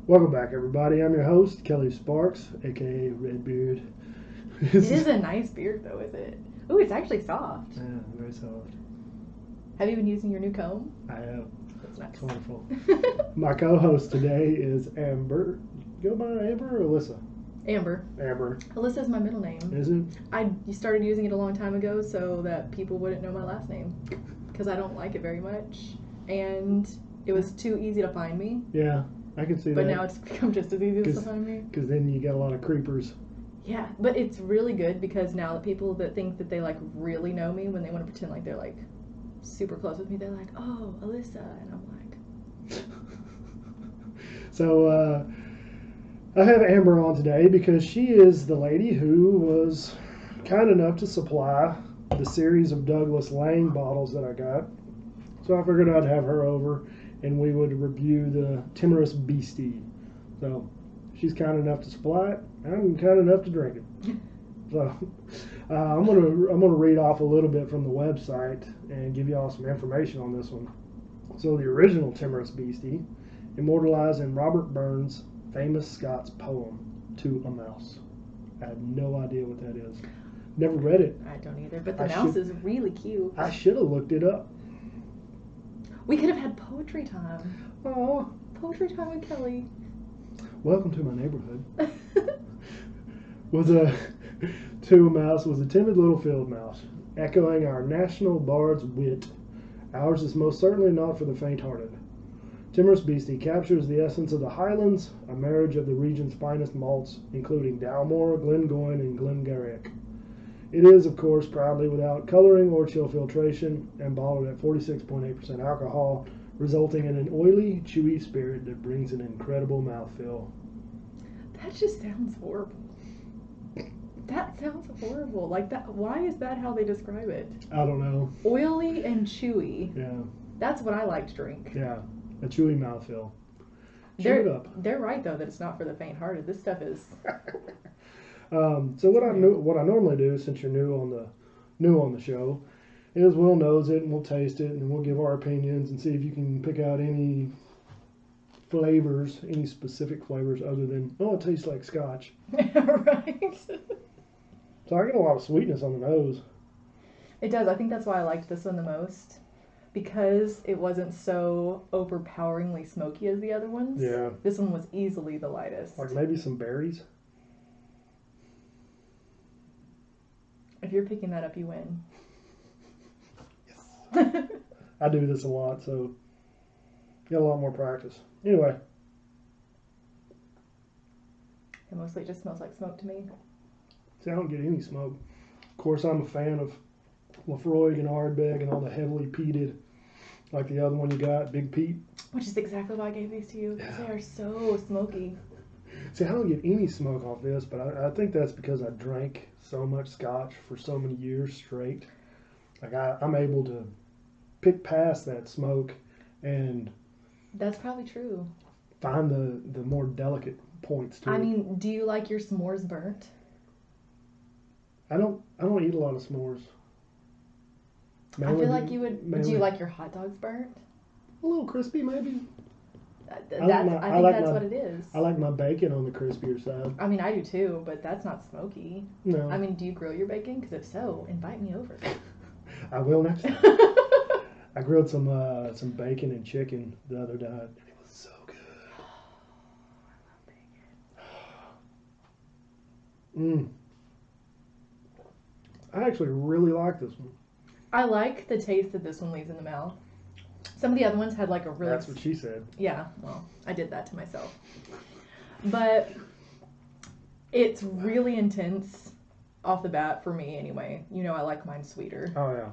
Welcome back, everybody. I'm your host, Kelly Sparks, aka Redbeard. It is a nice beard, though, is it? Ooh, it's actually soft. Yeah, very soft. Have you been using your new comb? I have. That's nice. It's wonderful. My co-host today is Amber. Go by Amber or Alyssa? Amber. Amber. Alyssa is my middle name. Is it? I started using it a long time ago so that people wouldn't know my last name because I don't like it very much, and it was too easy to find me. Yeah, I can see that. But now it's become just as easy to find me. Because then you got a lot of creepers. Yeah, but it's really good because now the people that think that they like really know me, when they want to pretend like they're like super close with me, they're like, "Oh, Alyssa," and I'm like. So I have Amber on today because she is the lady who was kind enough to supply the series of Douglas Laing bottles that I got. So I figured I'd have her over and we would review the Timorous Beastie. So she's kind enough to supply it. I'm kind enough to drink it. So I'm gonna read off a little bit from the website and give y'all some information on this one. So the original Timorous Beastie, immortalized in Robert Burns' famous Scots poem "To a Mouse." I have no idea what that is. Never read it. I don't either, but the mouse is really cute. I should have looked it up. We could have had poetry time. Oh, poetry time with Kelly. Welcome to my neighborhood. To a Mouse was a timid little field mouse, echoing our national bard's wit. Ours is most certainly not for the faint-hearted. Timorous Beastie captures the essence of the Highlands, a marriage of the region's finest malts, including Dalmore, Glengoyne, and Glengarrick. It is, of course, proudly without coloring or chill filtration and bottled at 46.8% alcohol, resulting in an oily, chewy spirit that brings an incredible mouthfeel. That just sounds horrible. That sounds horrible. Like that. Why is that how they describe it? I don't know. Oily and chewy. Yeah. That's what I like to drink. Yeah. A chewy mouthfeel. They're right though that it's not for the faint-hearted. This stuff is. So what I normally do, since you're new on the show, is we'll nose it and we'll taste it and we'll give our opinions and see if you can pick out any flavors, any specific flavors other than it tastes like Scotch. Right. So I get a lot of sweetness on the nose. It does. I think that's why I liked this one the most. Because it wasn't so overpoweringly smoky as the other ones. Yeah. This one was easily the lightest. Like maybe some berries. If you're picking that up, you win. Yes. I do this a lot, so get a lot more practice. Anyway. It mostly just smells like smoke to me. See, I don't get any smoke. Of course, I'm a fan of Lafroig and Ardbeg and all the heavily peated, like the other one you got, Big Pete. Which is exactly why I gave these to you, because they are so smoky. See, I don't get any smoke off this, but I think that's because I drank so much Scotch for so many years straight. Like I'm able to pick past that smoke and... That's probably true. Find the more delicate points to it. I mean, do you like your s'mores burnt? I don't eat a lot of s'mores. I feel like you would. Do you like your hot dogs burnt? A little crispy, maybe. I think that's what it is. I like my bacon on the crispier side. I mean, I do too, but that's not smoky. No. I mean, do you grill your bacon? Because if so, invite me over. I will next time. I grilled some bacon and chicken the other day. And it was so good. I love bacon. I actually really like this one. I like the taste that this one leaves in the mouth. Some of the other ones had like a really... That's what she said. Yeah, well, I did that to myself. But it's really intense off the bat for me anyway. You know I like mine sweeter. Oh, yeah.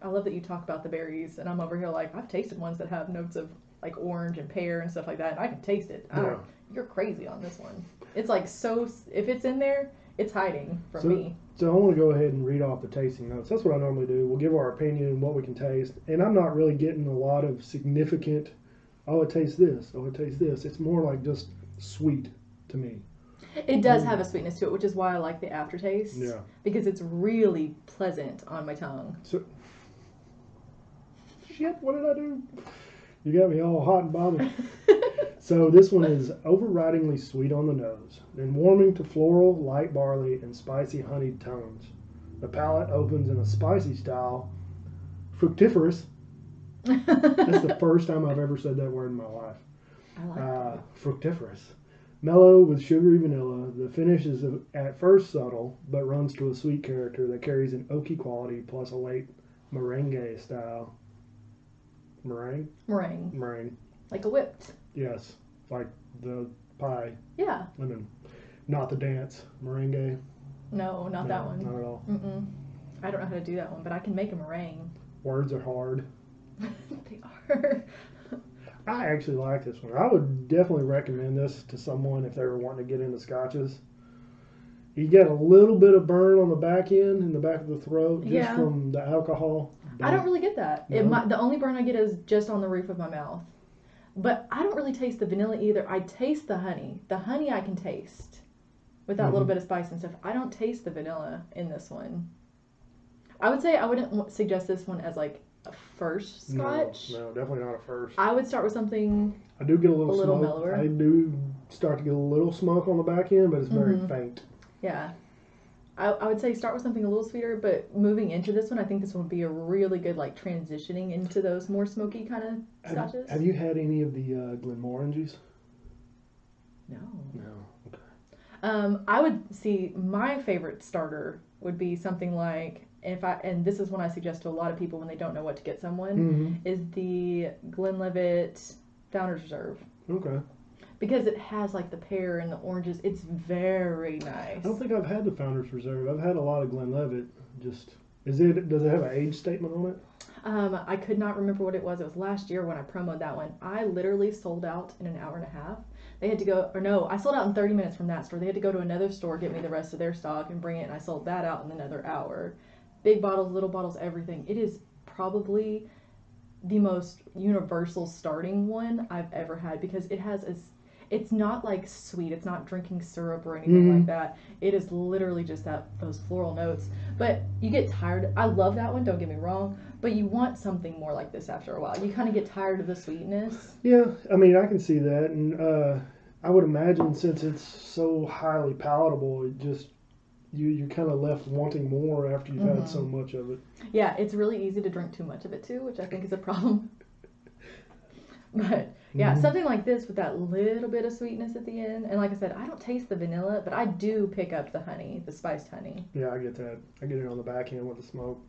I love that you talk about the berries, and I'm over here like, I've tasted ones that have notes of like orange and pear and stuff like that, and I can taste it. Yeah. You're crazy on this one. It's like so... If it's in there, it's hiding from me. So I want to go ahead and read off the tasting notes. That's what I normally do. We'll give our opinion on what we can taste. And I'm not really getting a lot of significant, it tastes this, it tastes this. It's more like just sweet to me. It does have a sweetness to it, which is why I like the aftertaste. Yeah. Because it's really pleasant on my tongue. So, shit, what did I do? You got me all hot and bothered. So this one is overridingly sweet on the nose, then warming to floral, light barley, and spicy honeyed tones. The palate opens in a spicy style, fructiferous. That's the first time I've ever said that word in my life. I like that. Fructiferous. Mellow with sugary vanilla. The finish is at first subtle, but runs to a sweet character that carries an oaky quality plus a late meringue style. Meringue? Meringue. Like a whipped. Yes. Like the pie. Yeah. I mean, not the dance. Meringue. No, not that one. Not at all. Mm-mm. I don't know how to do that one, but I can make a meringue. Words are hard. They are. I actually like this one. I would definitely recommend this to someone if they were wanting to get into scotches. You get a little bit of burn on the back end, in the back of the throat, just from the alcohol. I don't really get that. No? The only burn I get is just on the roof of my mouth. But I don't really taste the vanilla either. I taste the honey. The honey I can taste with that little bit of spice and stuff. I don't taste the vanilla in this one. I would say I wouldn't suggest this one as like a first scotch. No, definitely not a first. I would start with something I do get a little smoke. mellower. I do start to get a little smoke on the back end, but it's very faint. Yeah. I would say start with something a little sweeter, but moving into this one, I think this one would be a really good like transitioning into those more smoky kind of scotches. Have you had any of the Glenmorangies? No. No. Okay. I would see my favorite starter would be something like and this is one I suggest to a lot of people when they don't know what to get someone is the Glenlivet Founder's Reserve. Okay. Because it has like the pear and the oranges. It's very nice. I don't think I've had the Founder's Reserve. I've had a lot of Glenlivet. Does it have an age statement on it? I could not remember what it was. It was last year when I promoted that one. I literally sold out in an hour and a half. They had to go, or no, I sold out in 30 minutes from that store. They had to go to another store, get me the rest of their stock, and bring it, and I sold that out in another hour. Big bottles, little bottles, everything. It is probably the most universal starting one I've ever had because it's not like sweet. It's not drinking syrup or anything like that. It is literally just those floral notes. But you get tired. I love that one, don't get me wrong. But you want something more like this after a while. You kind of get tired of the sweetness. Yeah, I mean, I can see that. And I would imagine since it's so highly palatable, it just, you're kind of left wanting more after you've had so much of it. Yeah, it's really easy to drink too much of it too, which I think is a problem. But yeah, something like this with that little bit of sweetness at the end. And like I said, I don't taste the vanilla, but I do pick up the honey, the spiced honey. Yeah, I get that. I get it on the back end with the smoke.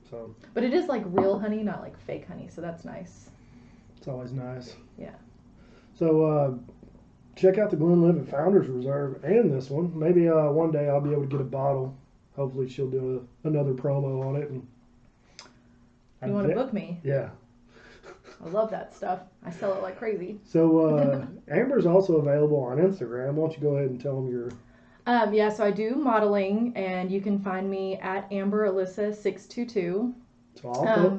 So. But it is like real honey, not like fake honey, so that's nice. It's always nice. Yeah. So check out the Glenlivet Founder's Reserve and this one. Maybe one day I'll be able to get a bottle. Hopefully she'll do another promo on it. And you want to book me? Yeah. I love that stuff. I sell it like crazy. So Amber's also available on Instagram. Why don't you go ahead and tell them your... Yeah, so I do modeling, and you can find me at AmberAlyssa622. So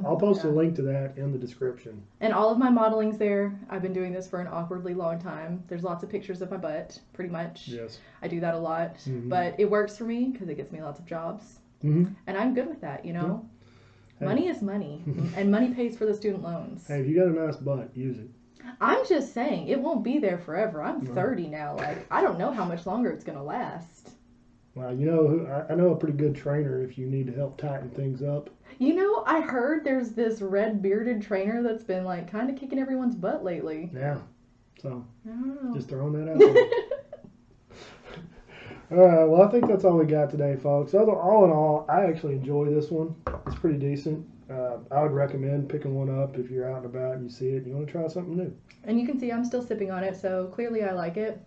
I'll post a link to that in the description. And all of my modeling's there. I've been doing this for an awkwardly long time. There's lots of pictures of my butt, pretty much. Yes. I do that a lot, but it works for me because it gets me lots of jobs. And I'm good with that, you know? Hey. Money is money, and money pays for the student loans. Hey, if you got a nice butt, use it. I'm just saying, it won't be there forever. I'm 30 now. Like, I don't know how much longer it's going to last. Well, you know, I know a pretty good trainer if you need to help tighten things up. You know, I heard there's this red bearded trainer that's been like kind of kicking everyone's butt lately. Yeah. So, I don't know. Just throwing that out there. All right, well, I think that's all we got today, folks. All in all, I actually enjoy this one. It's pretty decent. I would recommend picking one up if you're out and about and you see it and you want to try something new. And you can see I'm still sipping on it, so clearly I like it.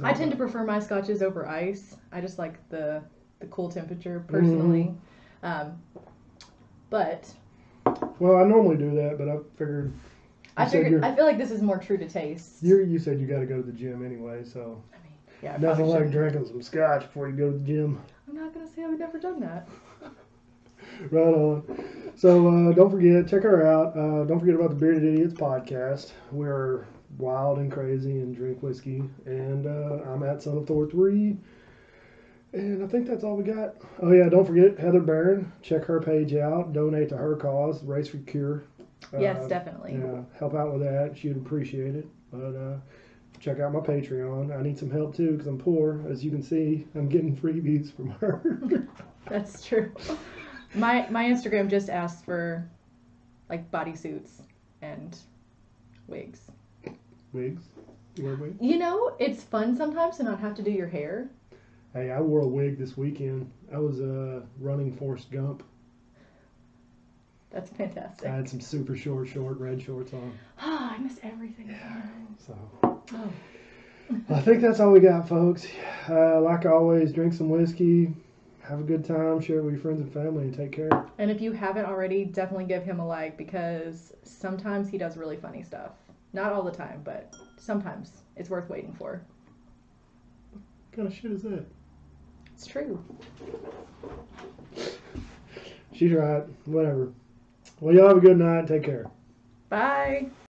I tend to prefer my scotches over ice. I just like the cool temperature, personally. But... Well, I normally do that, but I figured... I feel like this is more true to taste. You said you got to go to the gym anyway, so... I mean, yeah. Nothing like drinking some scotch before you go to the gym. I'm not going to say I've never done that. Right on. So don't forget, check her out. Don't forget about the Bearded Idiots podcast. We're wild and crazy and drink whiskey. And I'm at Son of Thor 3. And I think that's all we got. Oh yeah, don't forget Heather Barron. Check her page out. Donate to her cause, Race for Cure. Yes, definitely. Yeah, help out with that. She'd appreciate it. But check out my Patreon. I need some help too because I'm poor. As you can see, I'm getting freebies from her. That's true. My Instagram just asked for like bodysuits and wigs. Wigs? You wear wigs? You know, it's fun sometimes to not have to do your hair. Hey, I wore a wig this weekend. I was running Forrest Gump. That's fantastic. I had some super short red shorts on. I miss everything. So Oh. I think that's all we got, folks. Like always, drink some whiskey, have a good time, share it with your friends and family, and take care. And if you haven't already, definitely give him a like because sometimes he does really funny stuff. Not all the time, but sometimes it's worth waiting for. What kind of shit is that? It's true. She's right. Whatever. Well, y'all have a good night. Take care. Bye.